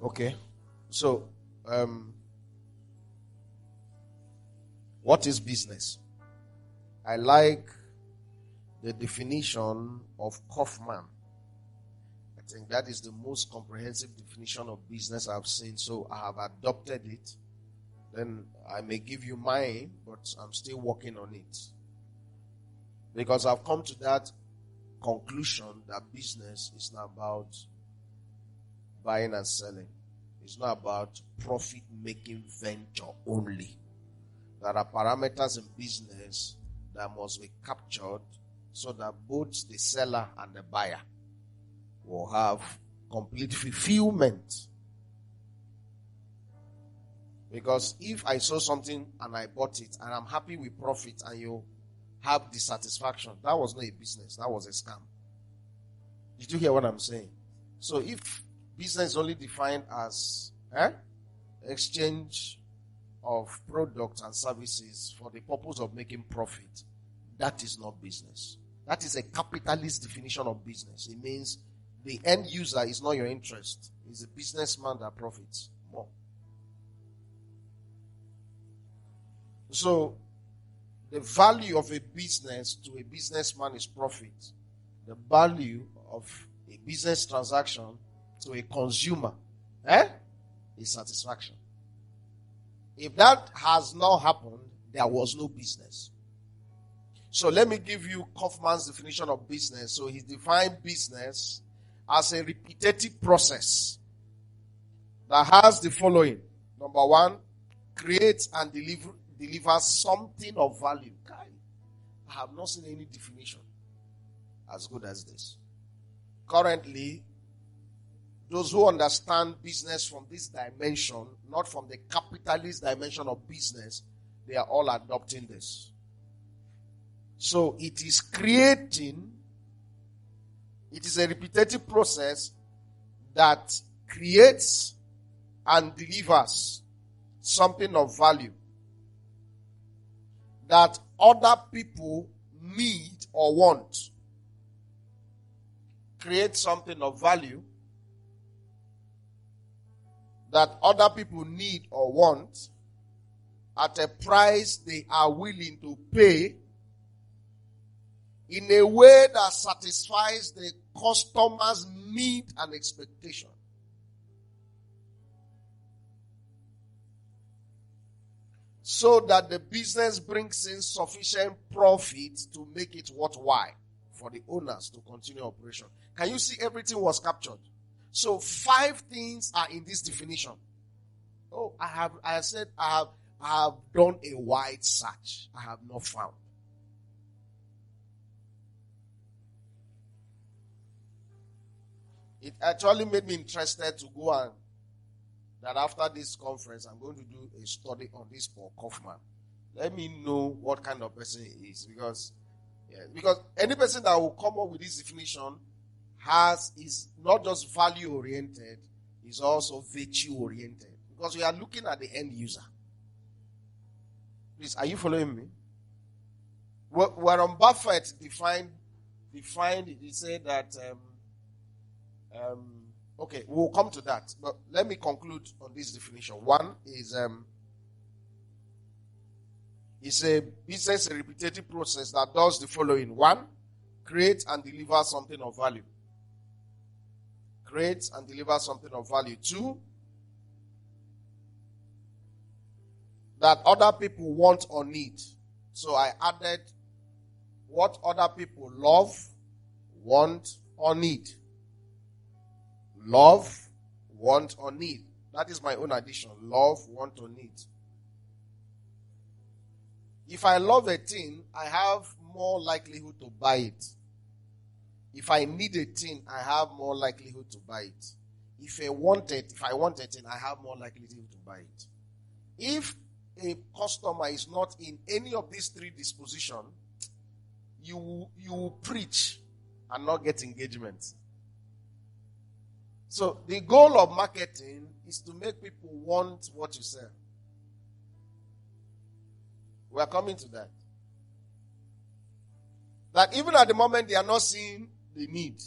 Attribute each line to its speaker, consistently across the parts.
Speaker 1: Okay. So, what is business? I like the definition of Kaufman. I think that is the most comprehensive definition of business I've seen, so I have adopted it. Then I may give you mine, but I'm still working on it. Because I've come to that conclusion that business is not about buying and selling. It's not about profit-making venture only. There are parameters in business that must be captured so that both the seller and the buyer will have complete fulfillment. Because if I saw something and I bought it and I'm happy with profit and you have dissatisfaction, that was not a business, that was a scam. Did you hear what I'm saying? So if business is only defined as exchange of products and services for the purpose of making profit, that is not business. That is a capitalist definition of business. It means the end user is not your interest. It's a businessman that profits more. So, the value of a business to a businessman is profit. The value of a business transaction to a consumer is satisfaction. If that has not happened, there was no business. So let me give you Kaufman's definition of business. So he defined business as a repetitive process that has the following. Number one, create and deliver something of value. I have not seen any definition as good as this. Currently, those who understand business from this dimension, not from the capitalist dimension of business, they are all adopting this. So it is creating, it is a repetitive process that creates and delivers something of value that other people need or want. Create something of value that other people need or want at a price they are willing to pay in a way that satisfies the customer's need and expectation. So that the business brings in sufficient profit to make it worthwhile for the owners to continue operation. Can you see everything was captured? So 5 things are in this definition. Oh, I have done a wide search. I have not found. It actually made me interested to go and that after this conference, I'm going to do a study on this for Kaufman. Let me know what kind of person he is. Because any person that will come up with this definition is not just value oriented, is also virtue oriented. Because we are looking at the end user. Please, are you following me? Warren Buffett defined it. He said that okay, we'll come to that. But let me conclude on this definition. One is it's a business a repetitive process that does the following. 1, create and deliver something of value. Create and deliver something of value. 2, that other people want or need. So I added what other people love, want, or need. Love, want, or need. That is my own addition. Love, want, or need. If I love a thing, I have more likelihood to buy it. If I need a thing, I have more likelihood to buy it. If I want a thing, I have more likelihood to buy it. If a customer is not in any of these 3 dispositions, you will preach and not get engagement. So the goal of marketing is to make people want what you sell. We are coming to that. That even at the moment they are not seeing the need.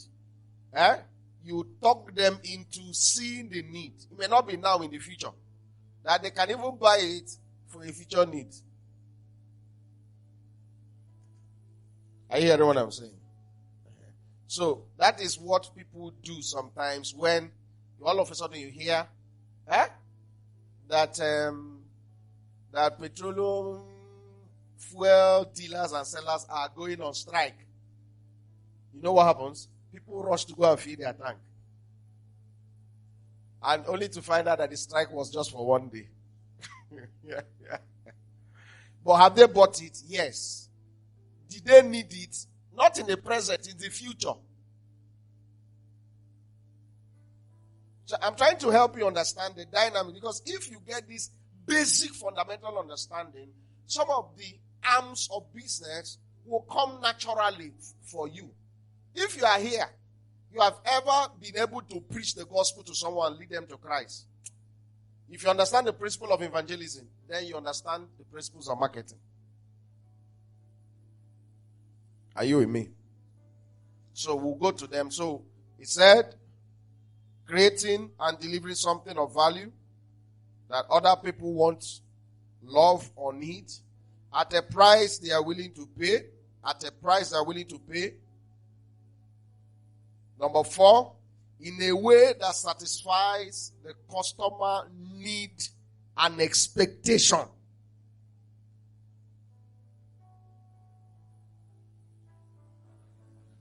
Speaker 1: you talk them into seeing the need. It may not be now, in the future. That they can even buy it for a future need. Are you hearing what I'm saying? So that is what people do sometimes when all of a sudden you hear that petroleum fuel dealers and sellers are going on strike. You know what happens? People rush to go and fill their tank. And only to find out that the strike was just for one day. Yeah. But have they bought it? Yes. Did they need it? Not in the present, in the future. So I'm trying to help you understand the dynamic, because if you get this basic fundamental understanding, some of the arms of business will come naturally for you. If you are here, you have ever been able to preach the gospel to someone and lead them to Christ. If you understand the principle of evangelism, then you understand the principles of marketing. Are you with me? So we'll go to them. So he said, creating and delivering something of value that other people want, love, or need at a price they are willing to pay. At a price they are willing to pay. Number 4, in a way that satisfies the customer need and expectation.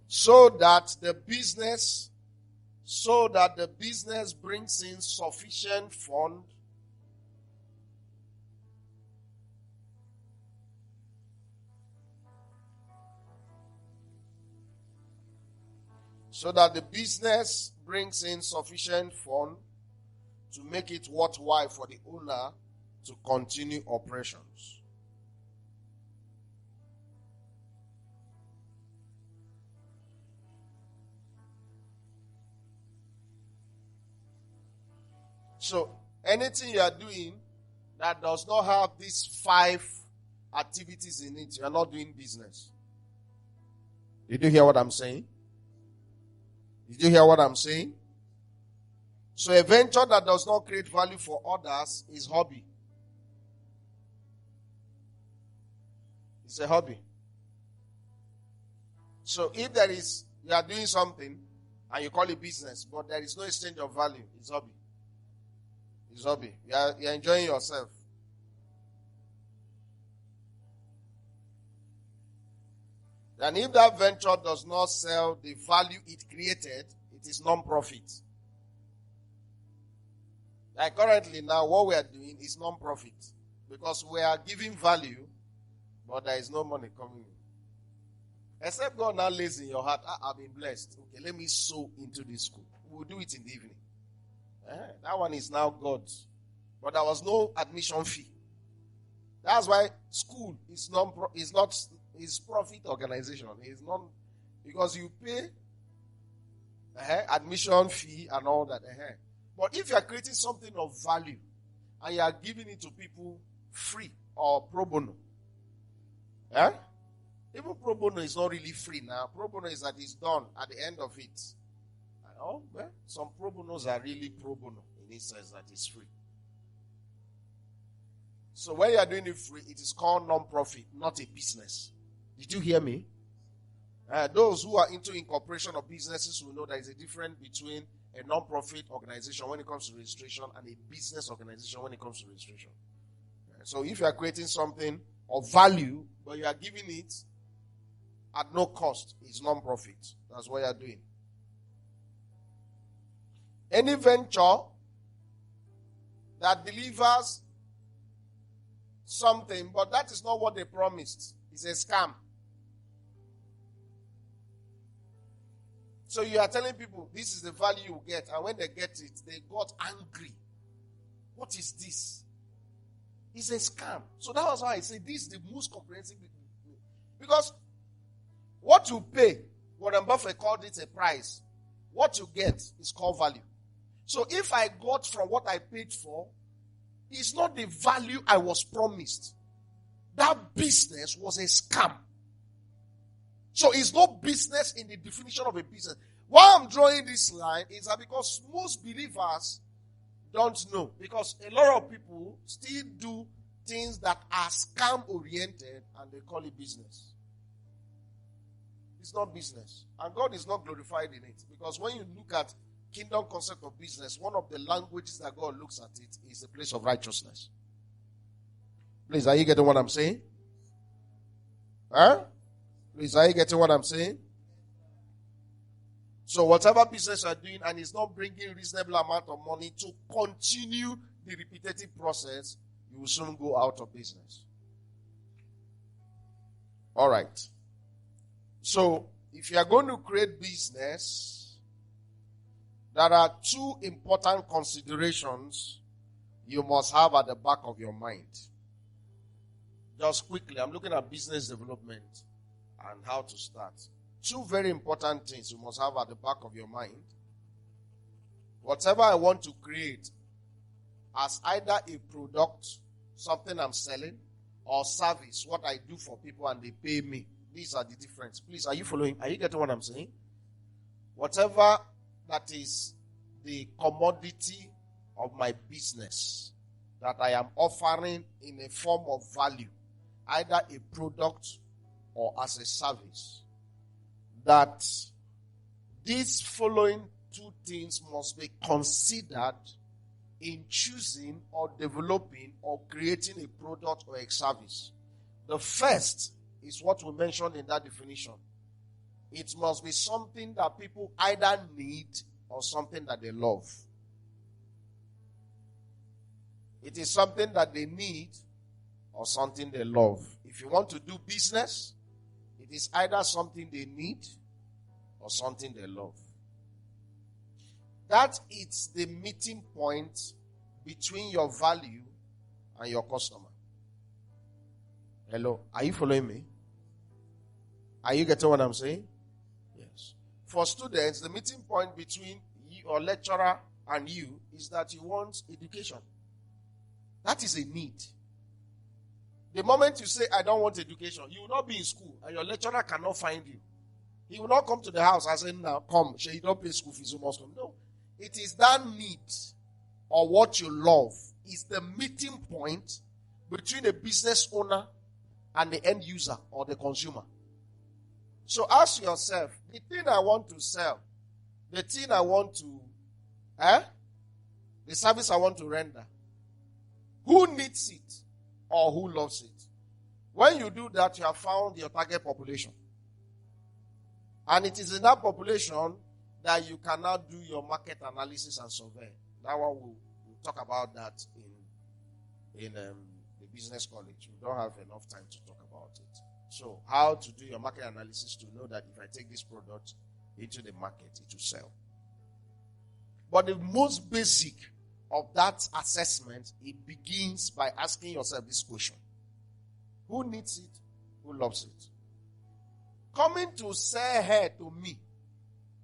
Speaker 1: So that the business brings in sufficient fund to make it worthwhile for the owner to continue operations. So, anything you are doing that does not have these 5 activities in it, you are not doing business. Did you hear what I'm saying? Did you hear what I'm saying? So a venture that does not create value for others is hobby. It's a hobby. So if you are doing something and you call it business, but there is no exchange of value, it's hobby. It's hobby. You are enjoying yourself. And if that venture does not sell the value it created, it is non-profit. Like currently now, what we are doing is non-profit. Because we are giving value, but there is no money coming in. Except God now lays in your heart, I've been blessed. Okay, let me sow into this school. We'll do it in the evening. That one is now God's. But there was no admission fee. That's why school is profit organization. It's not, because you pay admission fee and all that. But if you are creating something of value and you are giving it to people free or pro bono, even pro bono is not really free now. Pro bono is that it's done at the end of it. Some pro bonos are really pro bono in this sense that it's free. So when you are doing it free, it is called non-profit, not a business. Did you hear me? Those who are into incorporation of businesses will know there is a difference between a non-profit organization when it comes to registration and a business organization when it comes to registration. So if you are creating something of value, but you are giving it at no cost, it's non-profit. That's what you are doing. Any venture that delivers something, but that is not what they promised, is a scam. So you are telling people, this is the value you get, and when they get it, they got angry. What is this? It's a scam. So that was why I say this is the most comprehensive. Because what you pay, Warren Buffett called it a price. What you get is called value. So if I got from what I paid for, it's not the value I was promised. That business was a scam. So it's not business in the definition of a business. Why I'm drawing this line is that because most believers don't know. Because a lot of people still do things that are scam oriented and they call it business. It's not business. And God is not glorified in it. Because when you look at kingdom concept of business, one of the languages that God looks at it is the place of righteousness. Please, are you getting what I'm saying? Huh? Please, are you getting what I'm saying? So whatever business you are doing and it's not bringing reasonable amount of money to continue the repetitive process, you will soon go out of business. All right. So if you are going to create business, there are two important considerations you must have at the back of your mind. Just quickly, I'm looking at business development and how to start. Two very important things you must have at the back of your mind. Whatever I want to create as either a product, something I'm selling, or service, what I do for people and they pay me. These are the difference. Please, are you following? Are you getting what I'm saying? Whatever that is the commodity of my business that I am offering in a form of value, either a product or as a service, that these following two things must be considered in choosing or developing or creating a product or a service. The first is what we mentioned in that definition. It must be something that people either need or something that they love. It is something that they need or something they love. If you want to do business, it is either something they need or something they love. That is the meeting point between your value and your customer. Hello, are you following me? Are you getting what I'm saying? Yes. For students, the meeting point between your lecturer and you is that you want education. That is a need. The moment you say, I don't want education, you will not be in school and your lecturer cannot find you. He will not come to the house and say, now come, you don't pay school fees, you must come. No. It is that need or what you love is the meeting point between the business owner and the end user or the consumer. So ask yourself, the thing I want to sell, the thing I want to, the service I want to render, who needs it or who loves it? When you do that, you have found your target population. And it is in that population that you can now do your market analysis and survey. That one we'll talk about that in the business college. We don't have enough time to talk about it. So how to do your market analysis to know that if I take this product into the market, it will sell. But the most basic of that assessment, it begins by asking yourself this question. Who needs it? Who loves it? Coming to sell hair to me,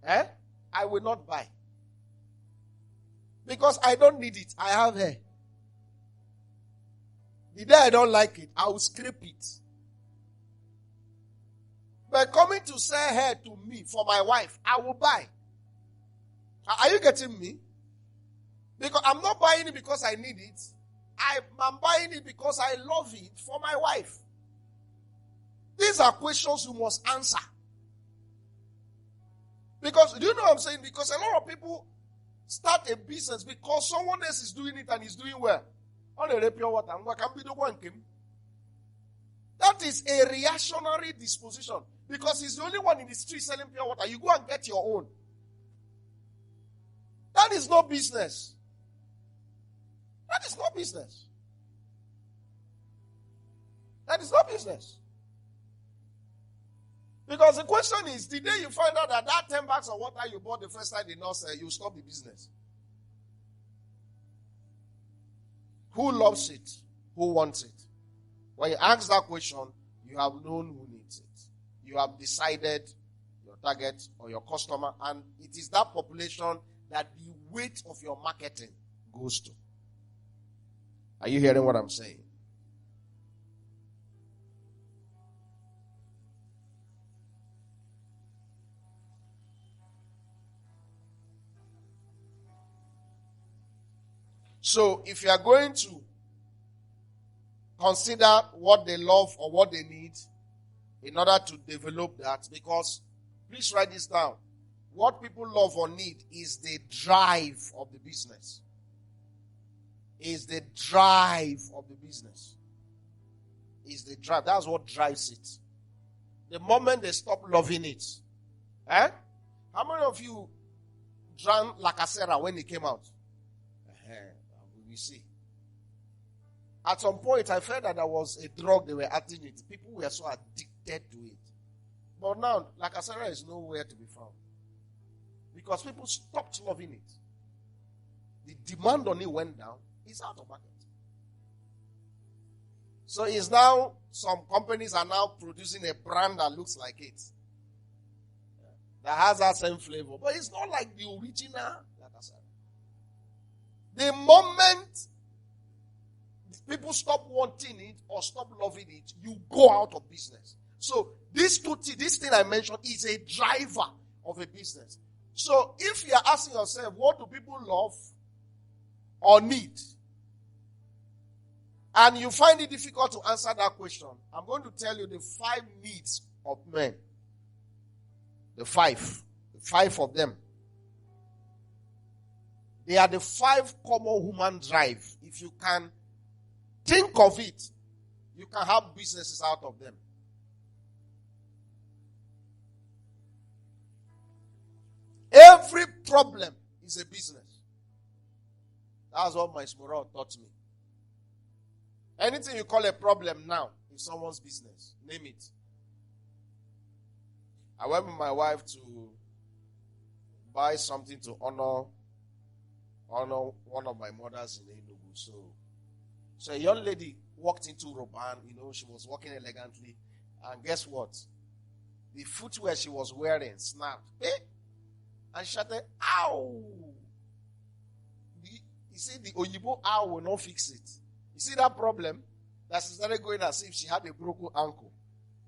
Speaker 1: I will not buy. Because I don't need it. I have hair. The day I don't like it, I will scrape it. But coming to sell hair to me for my wife, I will buy. Are you getting me? Because I'm not buying it because I need it. I'm buying it because I love it for my wife. These are questions you must answer. Because, do you know what I'm saying? Because a lot of people start a business because someone else is doing it and is doing well. That is a reactionary disposition. Because he's the only one in the street selling pure water. You go and get your own. That is not business. That is not business. That is not business. Because the question is, the day you find out that 10 bags of water you bought the first time did not sell, you stop the business. Who loves it? Who wants it? When you ask that question, you have known who needs it. You have decided your target or your customer, and it is that population that the weight of your marketing goes to. Are you hearing what I'm saying? So if you are going to consider what they love or what they need in order to develop that, because please write this down. What people love or need is the drive of the business. Is the drive of the business. Is the drive. That's what drives it. The moment they stop loving it. How many of you drank Lacasera when it came out? We see. At some point, I felt that there was a drug they were adding it. People were so addicted to it. But now, Lacasera is nowhere to be found. Because people stopped loving it. The demand on it went down. It's out of market. So it's now, some companies are now producing a brand that looks like it. That has that same flavor. But it's not like the original Lacasera. The moment people stop wanting it or stop loving it, you go out of business. So this thing I mentioned is a driver of a business. So if you are asking yourself, what do people love or need? And you find it difficult to answer that question, I'm going to tell you the 5 needs of men. The five of them. They are the 5 common human drive. If you can think of it, you can have businesses out of them. Every problem is a business. That's what my Smora taught me. Anything you call a problem now is someone's business. Name it. I went with my wife to buy something to honor one of my mothers in Enugu. So a young lady walked into Roban, she was walking elegantly. And guess what? The footwear she was wearing snapped. And she shouted, ow! You see, the Oyibo ow will not fix it. You see that problem? That she started going as if she had a broken ankle.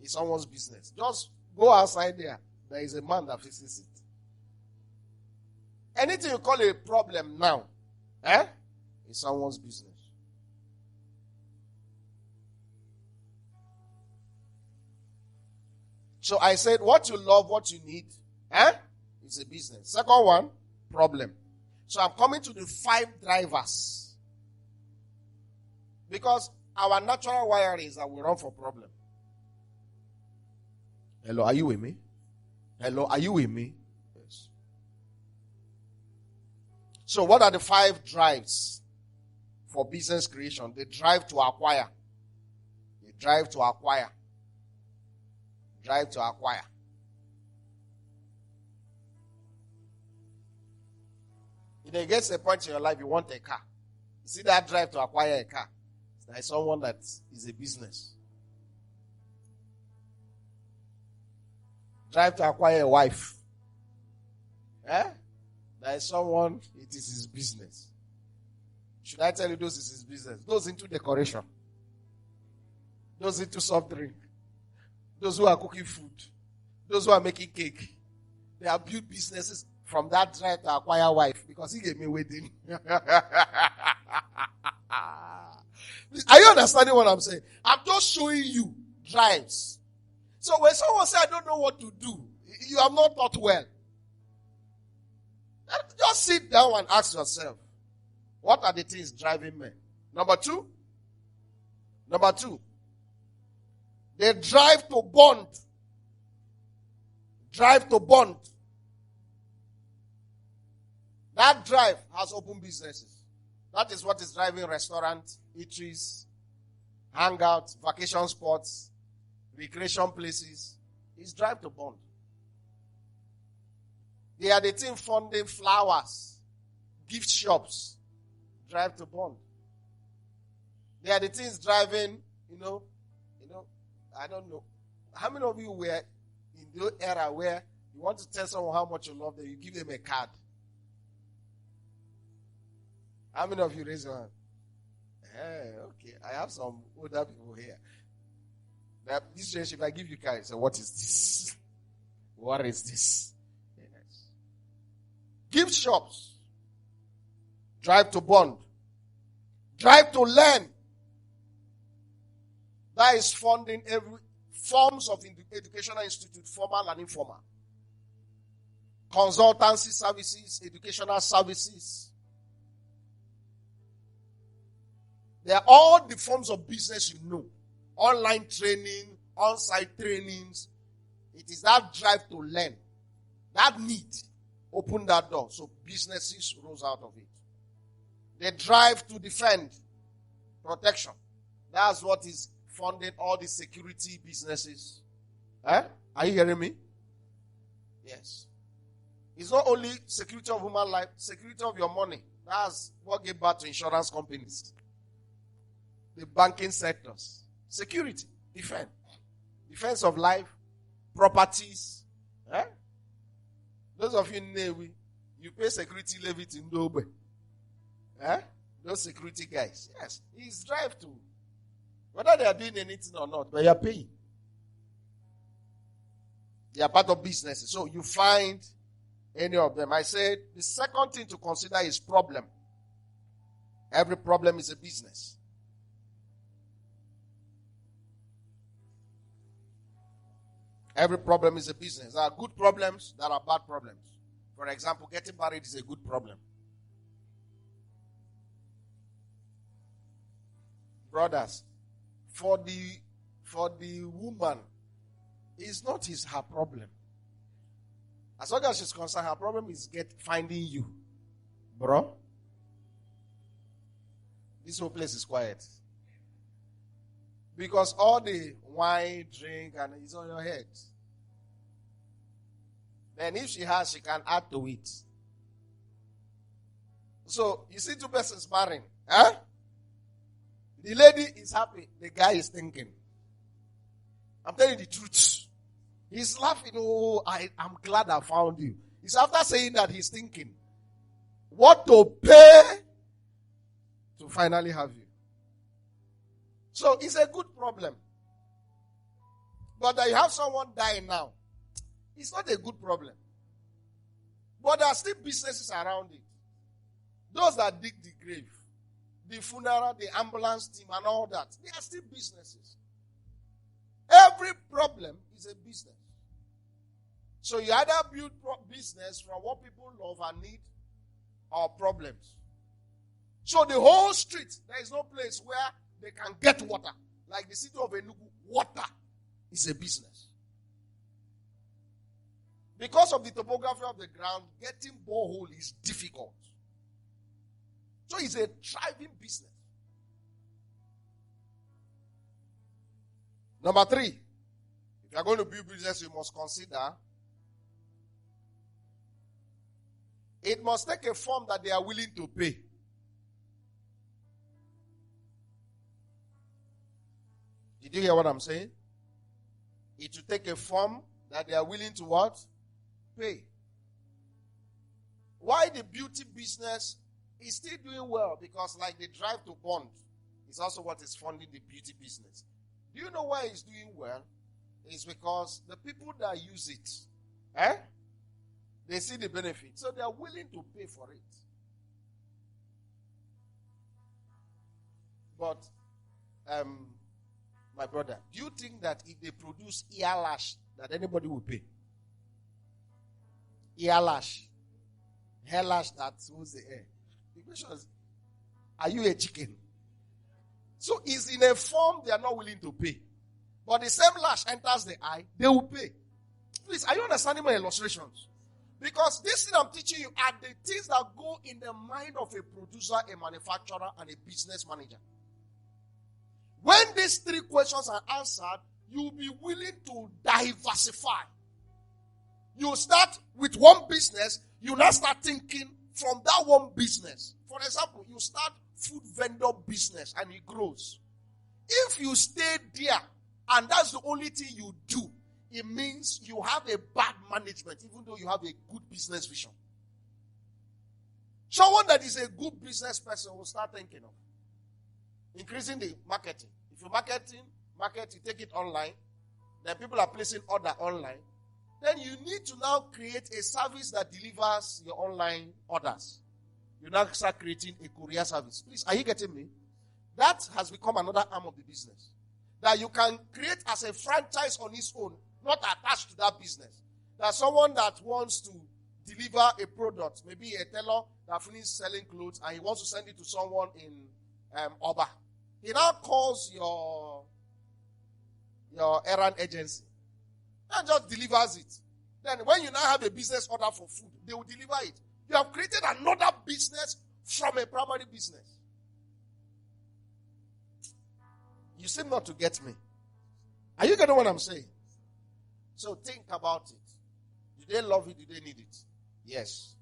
Speaker 1: It's someone's business. Just go outside there. There is a man that fixes it. Anything you call a problem now, is someone's business. So I said, what you love, what you need, is a business. Second one, problem. So I'm coming to the 5 drivers. Because our natural wiring is that we run for problem. Hello, are you with me? Hello, are you with me? Yes. So what are the 5 drives for business creation? The drive to acquire. The drive to acquire. Drive to acquire. It gets a point in your life you want a car. You see that drive to acquire a car. There is someone that is a business. Drive to acquire a wife. There is someone, it is his business. Should I tell you those is his business? Those into decoration. Those into soft drink. Those who are cooking food. Those who are making cake. They have built businesses from that drive to acquire a wife because he gave me wedding. Are you understanding what I'm saying? I'm just showing you drives. So when someone says, I don't know what to do, you have not thought well. Just sit down and ask yourself, what are the things driving me? Number two, they drive to bond. Drive to bond. That drive has open businesses. That is what is driving restaurants, eateries, hangouts, vacation spots, recreation places. It's drive to bond. They are the team funding flowers, gift shops, drive to bond. They are the things driving, I don't know. How many of you were in the era where you want to tell someone how much you love them, you give them a card? How many of you raise your hand? Okay. I have some older people here. This relationship, I give you cards. So what is this? What is this? Yes. Gift shops. Drive to bond. Drive to learn. That is funding every forms of educational institute, formal and informal. Consultancy services, educational services. They are all the forms of business you know. Online training, on-site trainings. It is that drive to learn. That need. Open that door. So businesses rose out of it. They drive to defend. Protection. That's what is funding all the security businesses. Are you hearing me? Yes. It's not only security of human life, security of your money. That's what gave birth to insurance companies. The banking sectors. Security. Defense. Defense of life. Properties. Those of you in Navy, you pay security levy in Dobe. Those security guys. Yes. It's drive to. Whether they are doing anything or not, but you are paying. They are part of businesses. So you find any of them. I said the second thing to consider is problem. Every problem is a business. Every problem is a business. There are good problems, there are bad problems. For example, getting married is a good problem. Brothers, for the woman, it's not her problem. As long as she's concerned, her problem is finding you. Bro, this whole place is quiet. Because all the wine, drink, and it's on your head. Then if she has, she can add to it. So, you see two persons marrying. The lady is happy. The guy is thinking. I'm telling you the truth. He's laughing. Oh, I'm glad I found you. It's after saying that he's thinking what to pay to finally have you. So it's a good problem. But that you have someone dying now, it's not a good problem. But there are still businesses around it. Those that dig the grave, the funeral, the ambulance team and all that, they are still businesses. Every problem is a business. So you either build business from what people love and need or problems. So the whole street, there is no place where they can get water. Like the city of Enugu, water is a business. Because of the topography of the ground, getting borehole is difficult. So it's a thriving business. Number 3, if you are going to build business, you must consider it must take a form that they are willing to pay. Did you hear what I'm saying? It will take a form that they are willing to what? Pay. Why the beauty business is still doing well? Because like the drive to bond is also what is funding the beauty business. Do you know why it's doing well? It's because the people that use it, they see the benefit. So they are willing to pay for it. But, my brother, do you think that if they produce ear lash, that anybody will pay? Ear lash. Hair lash that holds the hair. The question is, are you a chicken? So it's in a form they are not willing to pay. But the same lash enters the eye, they will pay. Please, are you understanding my illustrations? Because this thing I'm teaching you are the things that go in the mind of a producer, a manufacturer, and a business manager. When these 3 questions are answered, you'll be willing to diversify. You start with one business, you now start thinking from that one business. For example, you start food vendor business and it grows. If you stay there and that's the only thing you do, it means you have a bad management, even though you have a good business vision. Someone that is a good business person will start thinking of increasing the marketing. If you market, you take it online, then people are placing order online, then you need to now create a service that delivers your online orders. You now start creating a courier service. Please, are you getting me? That has become another arm of the business. That you can create as a franchise on its own, not attached to that business. There's someone that wants to deliver a product, maybe a tailor that finished selling clothes and he wants to send it to someone in Oba. He now calls your errand agency and just delivers it. Then when you now have a business order for food, they will deliver it. You have created another business from a primary business. You seem not to get me. Are you getting what I'm saying? So think about it. Do they love it? Do they need it? Yes.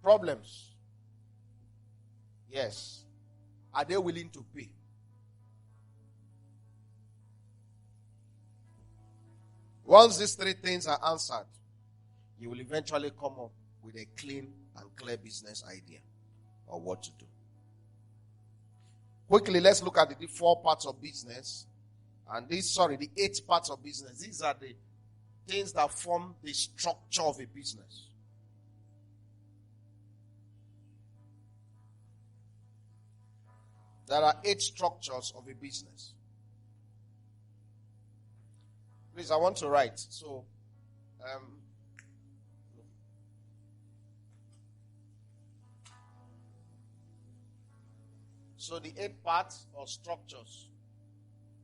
Speaker 1: Problems? Yes. Are they willing to pay? Once these three things are answered, you will eventually come up with a clean and clear business idea of what to do. Quickly, let's look at the 4 parts of business. And the 8 parts of business. These are the things that form the structure of a business. There are 8 structures of a business. Please, I want to write. So the 8 parts or structures.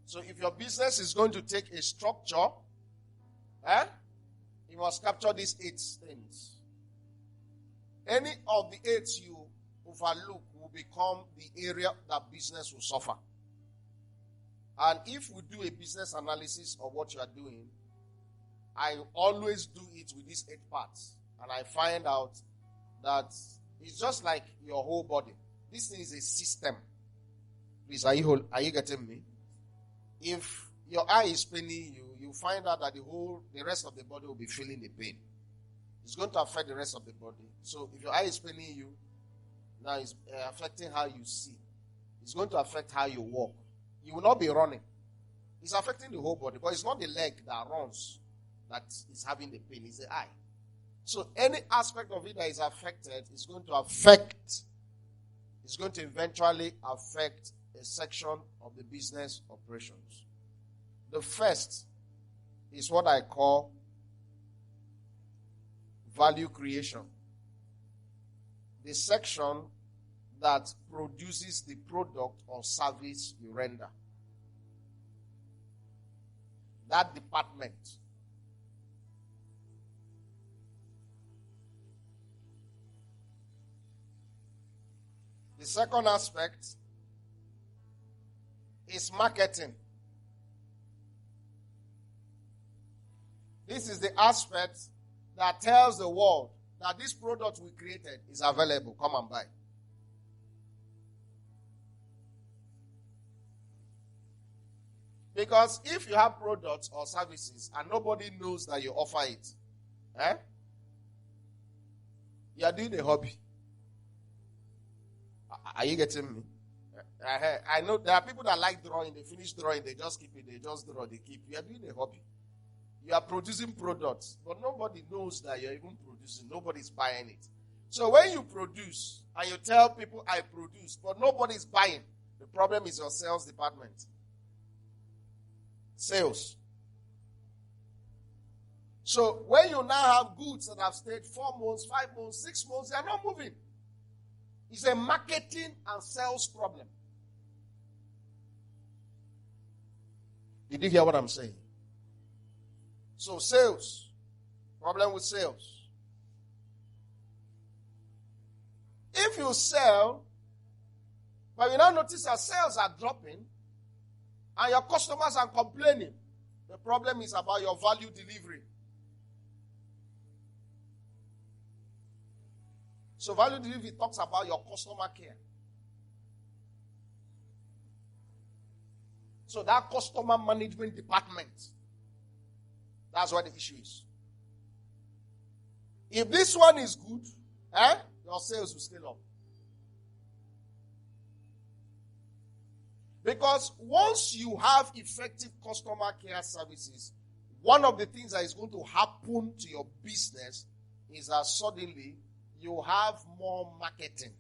Speaker 1: So if your business is going to take a structure, you must capture these 8 things. Any of the 8 you overlook will become the area that business will suffer. And if we do a business analysis of what you are doing, I always do it with these 8 parts. And I find out that it's just like your whole body. This thing is a system. Please, are you getting me? If your eye is paining you, you find out that the rest of the body will be feeling the pain. It's going to affect the rest of the body. So if your eye is paining you, now it's affecting how you see. It's going to affect how you walk. You will not be running. It's affecting the whole body, but it's not the leg that runs that is having the pain. It's the eye. So any aspect of it that is affected is going to eventually affect a section of the business operations. The first is what I call value creation. The section that produces the product or service you render. That department. The second aspect is marketing. This is the aspect that tells the world that this product we created is available. Come and buy. Because if you have products or services and nobody knows that you offer it, you are doing a hobby. Are you getting me? I know there are people that like drawing. They finish drawing. They just keep it. They just draw. They keep. You are doing a hobby. You are producing products. But nobody knows that you are even producing. Nobody's buying it. So when you produce and you tell people I produce, but nobody's buying, the problem is your sales department. Sales. So when you now have goods that have stayed 4 months, 5 months, 6 months, they are not moving. It's a marketing and sales problem. Did you hear what I'm saying? So sales. Problem with sales. If you sell, but you now notice that sales are dropping and your customers are complaining, the problem is about your value delivery. So value delivery talks about your customer care. So that customer management department, that's what the issue is. If this one is good, your sales will scale up. Because once you have effective customer care services, one of the things that is going to happen to your business is that suddenly you have more marketing.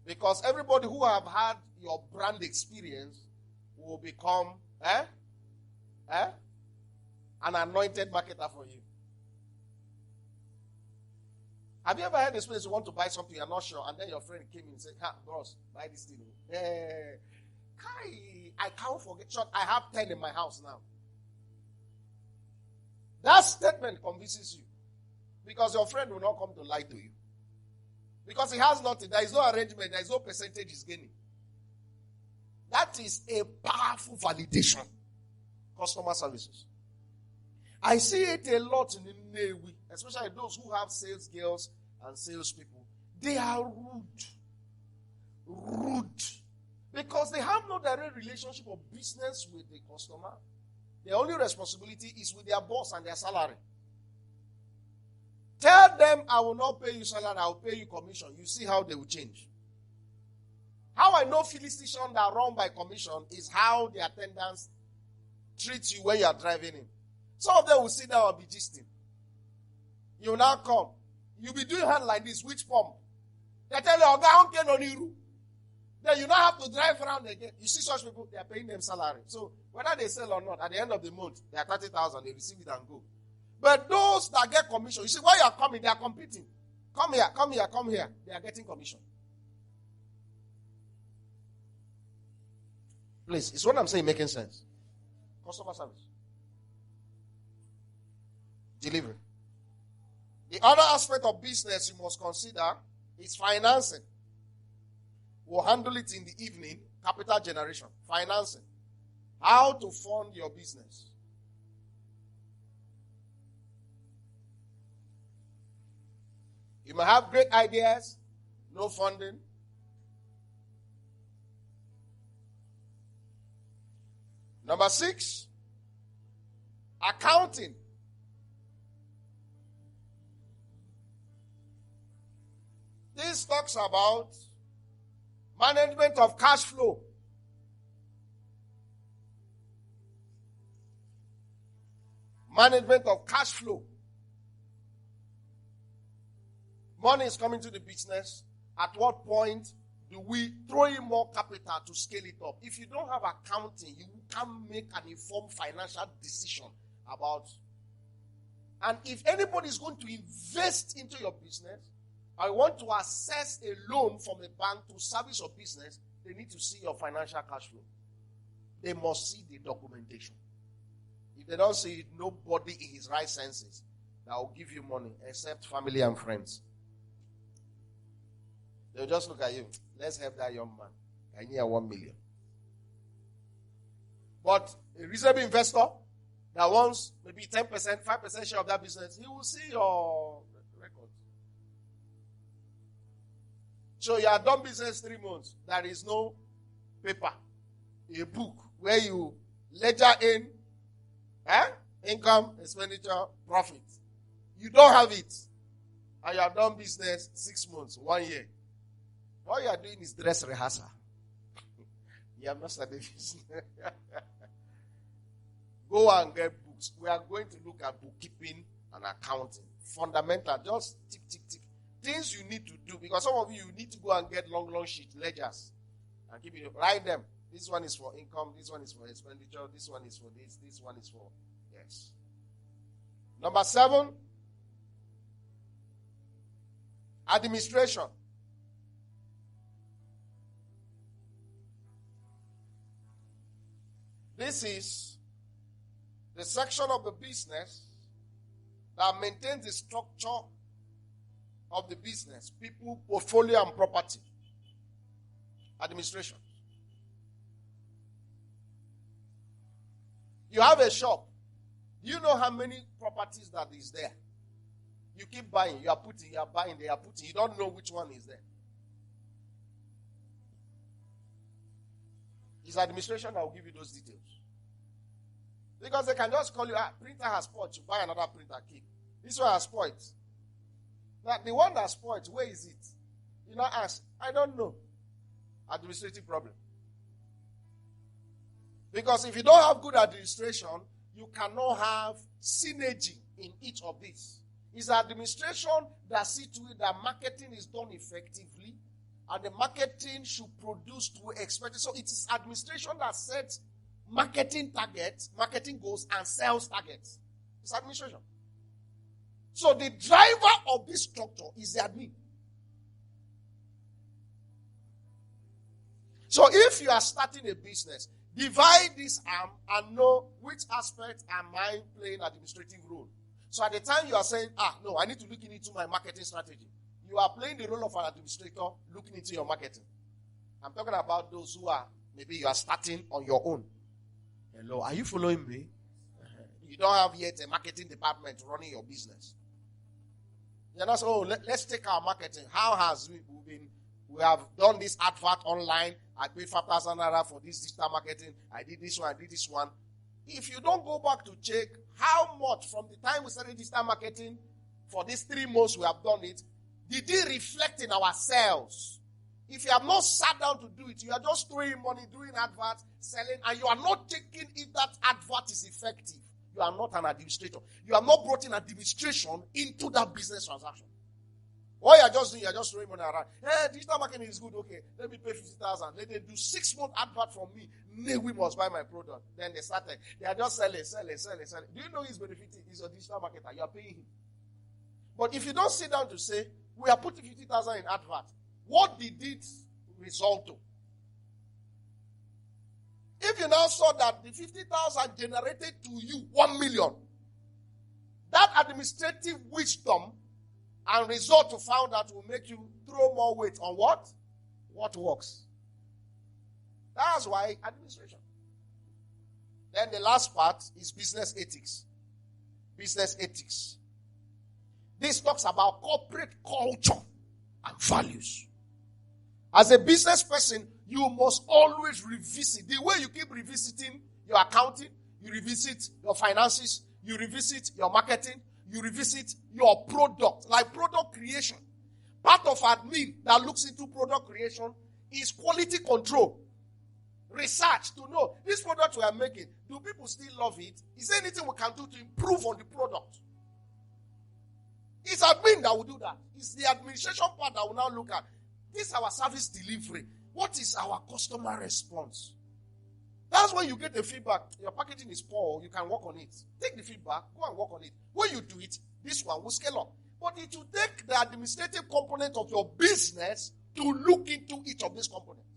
Speaker 1: Because everybody who have had your brand experience will become an anointed marketer for you. Have you ever had this place you want to buy something, you're not sure, and then your friend came in and said, bros, buy this thing. I can't forget. I have 10 in my house now. That statement convinces you. Because your friend will not come to lie to you. Because he has nothing. There is no arrangement. There is no percentage he's gaining. That is a powerful validation. Customer services. I see it a lot in Nnewi, especially those who have sales girls and sales people. They are rude. Rude. Because they have no direct relationship or business with the customer. Their only responsibility is with their boss and their salary. Tell them, I will not pay you salary, I will pay you commission. You see how they will change. How I know Philistines that run by commission is how the attendants treat you when you are driving in. Some of them will sit down and be gisting. You will now come. You'll be doing hand like this, which pump? They tell you, okay, then you don't have to drive around again. You see such people, they are paying them salary. So whether they sell or not, at the end of the month, they are 30,000, they receive it and go. But those that get commission, you see, while you are coming, they are competing. Come here, come here, come here. They are getting commission. Please, is what I'm saying making sense? Customer service. Delivery. The other aspect of business you must consider is financing. We'll handle it in the evening. Capital generation. Financing. How to fund your business. You may have great ideas, no funding. Number 6, accounting. This talks about management of cash flow. Management of cash flow. Money is coming to the business. At what point do we throw in more capital to scale it up? If you don't have accounting, you can't make an informed financial decision about. And if anybody is going to invest into your business, I want to assess a loan from a bank to service your business, they need to see your financial cash flow. They must see the documentation. If they don't see it, nobody in his right senses that will give you money except family and friends. They'll just look at you. Let's help that young man. I need 1 million. But a reasonable investor that wants maybe 10%, 5% share of that business, he will see your record. So you have done business 3 months. There is no paper, a book where you ledger in income, expenditure, profit. You don't have it. And you have done business 6 months, 1 year. All you are doing is dress rehearsal. You have not started business. Go and get books. We are going to look at bookkeeping and accounting. Fundamental. Just tick, tick, tick. Things you need to do. Because some of you need to go and get long sheet ledgers. And keep it. Write them. This one is for income. This one is for expenditure. This one is for this. This one is for. Yes. Number 7. Administration. This is the section of the business that maintains the structure of the business, people, portfolio, and property. Administration. You have a shop. Do you know how many properties that is there? You keep buying, you are putting, you are buying, they are putting. You don't know which one is there. It's administration that will give you those details. Because they can just call you, printer has spoiled, you buy another printer, keep. This one has spoiled. Now, the one that spoiled, where is it? You know, ask, I don't know. Administrative problem. Because if you don't have good administration, you cannot have synergy in each of these. It's administration that sees to it that marketing is done effectively, And the marketing should produce to expected. So it is administration that sets marketing targets, marketing goals, and sales targets. It's administration. So the driver of this structure is the admin. So if you are starting a business, divide this arm and know which aspect am I playing administrative role. So at the time you are saying, no, I need to look into my marketing strategy. You are playing the role of an administrator looking into your marketing. I'm talking about those who are, maybe you are starting on your own. Hello, are you following me? You don't have yet a marketing department running your business. You're not saying, let's take our marketing. How has we have done this advert online. I paid 5,000 naira for this digital marketing. I did this one. If you don't go back to check how much from the time we started digital marketing for these 3 months we have done it, did it reflect in our sales? If you have not sat down to do it, you are just throwing money, doing adverts, selling, and you are not checking if that advert is effective. You are not an administrator. You have not brought in administration into that business transaction. What you are just doing, you are just throwing money around. Hey, digital marketing is good. Okay, let me pay 50,000. Let them do 6-month advert from me. We must buy my product. Then they started. They are just selling. Do you know he's benefiting? He's a digital marketer. You are paying him. But if you don't sit down to say, we are putting 50,000 in advert, what did it result to? If you now saw that the 50,000 generated to you 1 million, that administrative wisdom and result to found out will make you throw more weight on what? What works. That's why administration. Then the last part is business ethics. Business ethics. This talks about corporate culture and values. As a business person, you must always revisit. The way you keep revisiting your accounting, you revisit your finances, you revisit your marketing, you revisit your product, like product creation. Part of admin that looks into product creation is quality control. Research to know, this product we are making, do people still love it? Is there anything we can do to improve on the product? It's admin that will do that. It's the administration part that will now look at. This is our service delivery. What is our customer response? That's when you get the feedback. Your packaging is poor. You can work on it. Take the feedback. Go and work on it. When you do it, this one will scale up. But it will take the administrative component of your business to look into each of these components.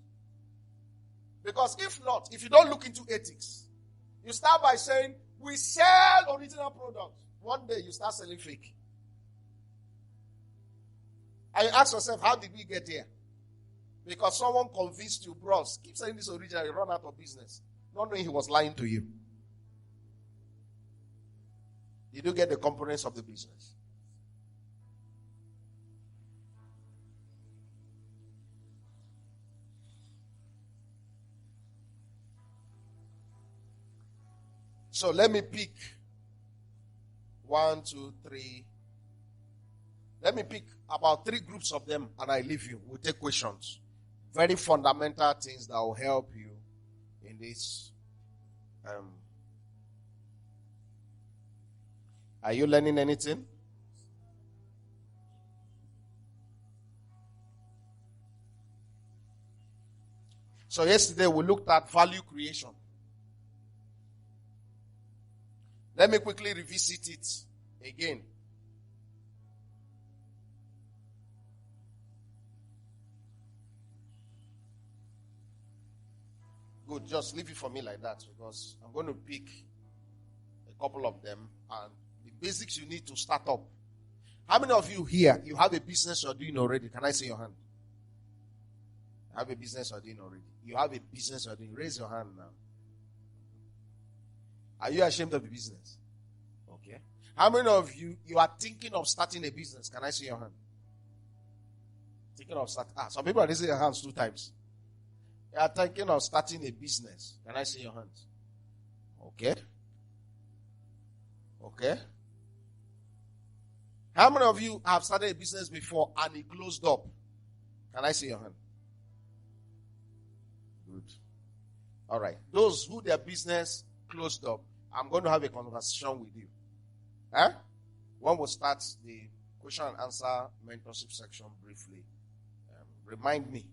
Speaker 1: Because if not, if you don't look into ethics, you start by saying, we sell original products. One day you start selling fake. And you ask yourself, how did we get here? Because someone convinced you, bros, keep selling this original, you run out of business. Not knowing he was lying to you. Did you get the components of the business? So let me pick 1, 2, 3. Let me pick about 3 groups of them and I leave you. We'll take questions. Very fundamental things that will help you in this. Are you learning anything? So yesterday we looked at value creation. Let me quickly revisit it again. Good, just leave it for me like that because I'm going to pick a couple of them and the basics you need to start up. How many of you here, you have a business you're doing already? Can I see your hand? You have a business you're doing already. You have a business you're doing. Raise your hand now. Are you ashamed of the business? Okay. How many of you are thinking of starting a business? Can I see your hand? Thinking of starting. Some people are raising their hands 2 times. You are thinking of starting a business. Can I see your hands? Okay. Okay. How many of you have started a business before and it closed up? Can I see your hand? Good. All right. Those who their business closed up, I'm going to have a conversation with you. One will start the question and answer mentorship section briefly. Remind me.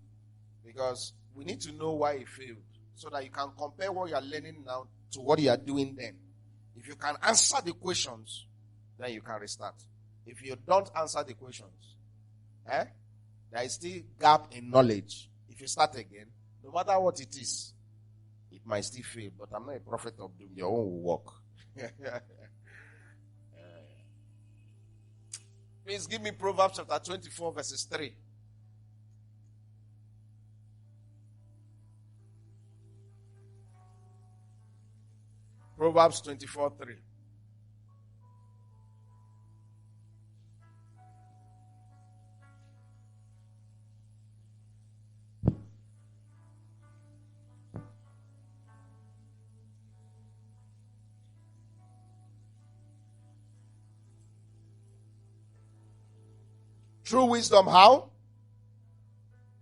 Speaker 1: Because we need to know why he failed. So that you can compare what you are learning now to what you are doing then. If you can answer the questions, then you can restart. If you don't answer the questions, there is still gap in knowledge. If you start again, no matter what it is, it might still fail. But I'm not a prophet of doom. Your own will work. Please give me Proverbs chapter 24 verses 3. Proverbs 24:3. True wisdom, how?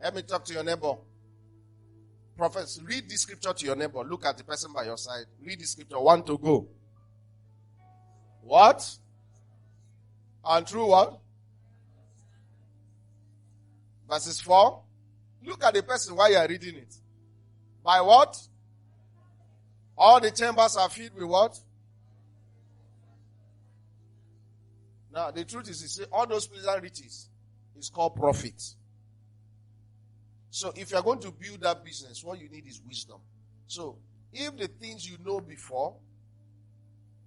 Speaker 1: Let me talk to your neighbor. Prophets, read this scripture to your neighbor. Look at the person by your side. Read the scripture. 1 to go. What? And true what? Verses 4. Look at the person while you are reading it. By what? All the chambers are filled with what? Now, the truth is, you see, all those pleasant riches is called profit. So, if you are going to build that business, what you need is wisdom. So, if the things you know before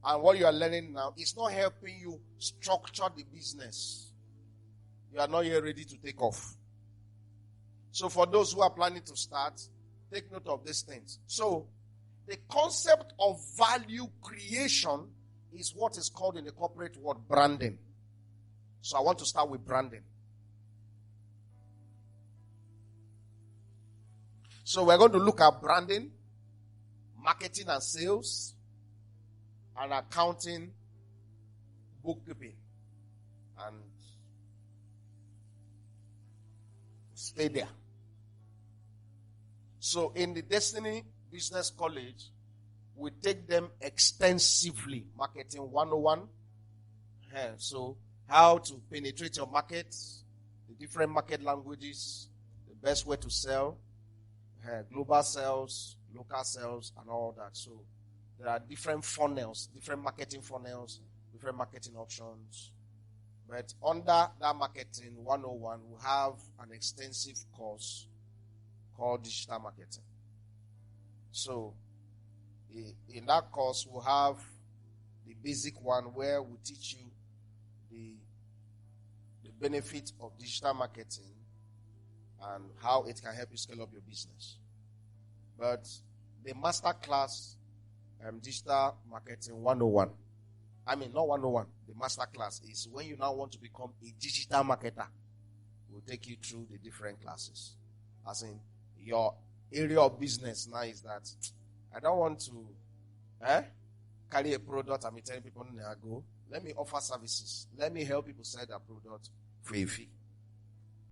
Speaker 1: and what you are learning now is not helping you structure the business, you are not yet ready to take off. So, for those who are planning to start, take note of these things. So, the concept of value creation is what is called in the corporate word branding. So, I want to start with branding. So we're going to look at branding, marketing and sales, and accounting, bookkeeping, and stay there. So in the Destiny Business College, we take them extensively. Marketing 101. So how to penetrate your market, the different market languages, the best way to sell, global sales, local sales, and all that. So there are different funnels, different marketing funnels, different marketing options. But under that marketing 101, we have an extensive course called digital marketing. So in that course, we'll have the basic one where we teach you the benefit of digital marketing and how it can help you scale up your business. But the master class, digital marketing 101, not 101, the master class is when you now want to become a digital marketer. We'll take you through the different classes. As in, your area of business now is that I don't want to carry a product and be telling people, go. Let me offer services. Let me help people sell their product for a fee.